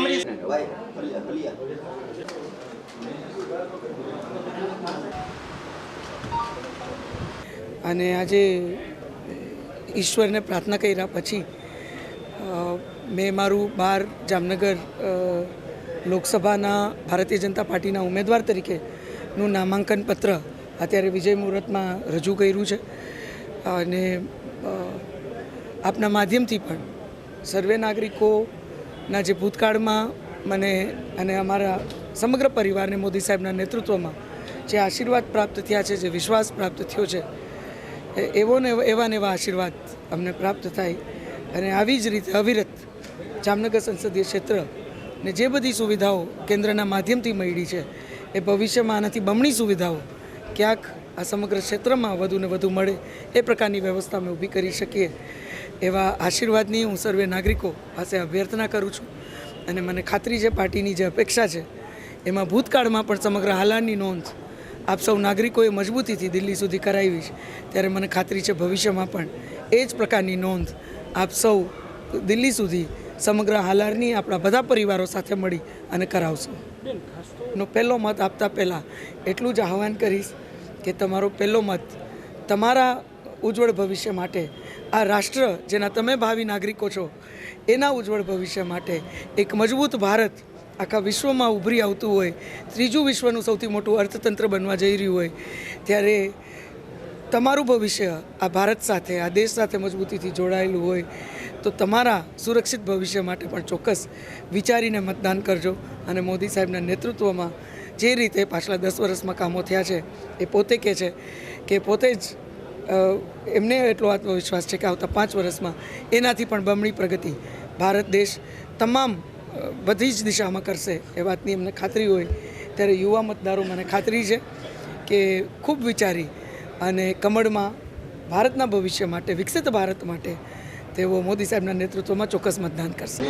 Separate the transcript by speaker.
Speaker 1: સાંભળી
Speaker 2: અને આજે ઈશ્વરને પ્રાર્થના કર્યા પછી મેં મારું 12 જામનગર લોકસભાના ભારતીય જનતા પાર્ટીના ઉમેદવાર તરીકેનું નામાંકન પત્ર અત્યારે વિજય મુહૂર્તમાં રજૂ કર્યું છે અને આપના માધ્યમથી પણ સર્વે નાગરિકોના જે ભૂતકાળમાં મને અને અમારા સમગ્ર પરિવારને મોદી સાહેબના નેતૃત્વમાં જે આશીર્વાદ પ્રાપ્ત થયા છે, જે વિશ્વાસ પ્રાપ્ત થયો છે, એવા ને એવા આશીર્વાદ અમને પ્રાપ્ત થાય અને આવી જ રીતે અવિરત જામનગર સંસદીય ક્ષેત્ર ને જે બધી સુવિધાઓ કેન્દ્રના માધ્યમથી મળી છે એ ભવિષ્યમાં આનાથી બમણી સુવિધાઓ ક્યાંક આ સમગ્ર ક્ષેત્રમાં વધુને વધુ મળે એ પ્રકારની વ્યવસ્થા અમે ઊભી કરી શકીએ એવા આશીર્વાદની હું સર્વે નાગરિકો પાસે અભ્યર્થના કરું છું અને મને ખાતરી છે પાર્ટીની જે અપેક્ષા છે એમાં ભૂતકાળમાં પણ સમગ્ર હાલાની નોંધ આપ સૌ નાગરિકોએ મજબૂતીથી દિલ્હી સુધી કરાવી છે, ત્યારે મને ખાતરી છે ભવિષ્યમાં પણ એ જ પ્રકારની નોંધ આપ સૌ દિલ્હી સુધી સમગ્ર હાલારની આપણા બધા પરિવારો સાથે મળી અને કરાવશું. નો પહેલો મત આપતા પહેલાં એટલું જ આહ્વાન કરીશ કે તમારો પહેલો મત તમારા ઉજ્જવળ ભવિષ્ય માટે, આ રાષ્ટ્ર જેના તમે ભાવિ નાગરિકો છો એના ઉજ્જવળ ભવિષ્ય માટે, એક મજબૂત ભારત આખા વિશ્વમાં ઉભરી આવતું હોય, ત્રીજું વિશ્વનું સૌથી મોટું અર્થતંત્ર બનવા જઈ રહ્યું હોય, ત્યારે તમારું ભવિષ્ય આ ભારત સાથે, આ દેશ સાથે મજબૂતીથી જોડાયેલું હોય તો તમારા સુરક્ષિત ભવિષ્ય માટે પણ ચોક્કસ વિચારીને મતદાન કરજો અને મોદી સાહેબના નેતૃત્વમાં જે રીતે પાછલા 10 વર્ષમાં કામો થયા છે એ પોતે કહે છે કે પોતે જ એમને એટલો આત્મવિશ્વાસ છે કે આવતા 5 વર્ષમાં એનાથી પણ બમણી પ્રગતિ ભારત દેશ તમામ બધી જ દિશામાં કરશે એ વાતની અમને ખાતરી હોય, ત્યારે યુવા મતદારો મને ખાતરી છે કે ખૂબ વિચારી અને કમળમાં ભારતના ભવિષ્ય માટે, વિકસિત ભારત માટે તેઓ મોદી સાહેબના નેતૃત્વમાં ચોક્કસ મતદાન કરશે.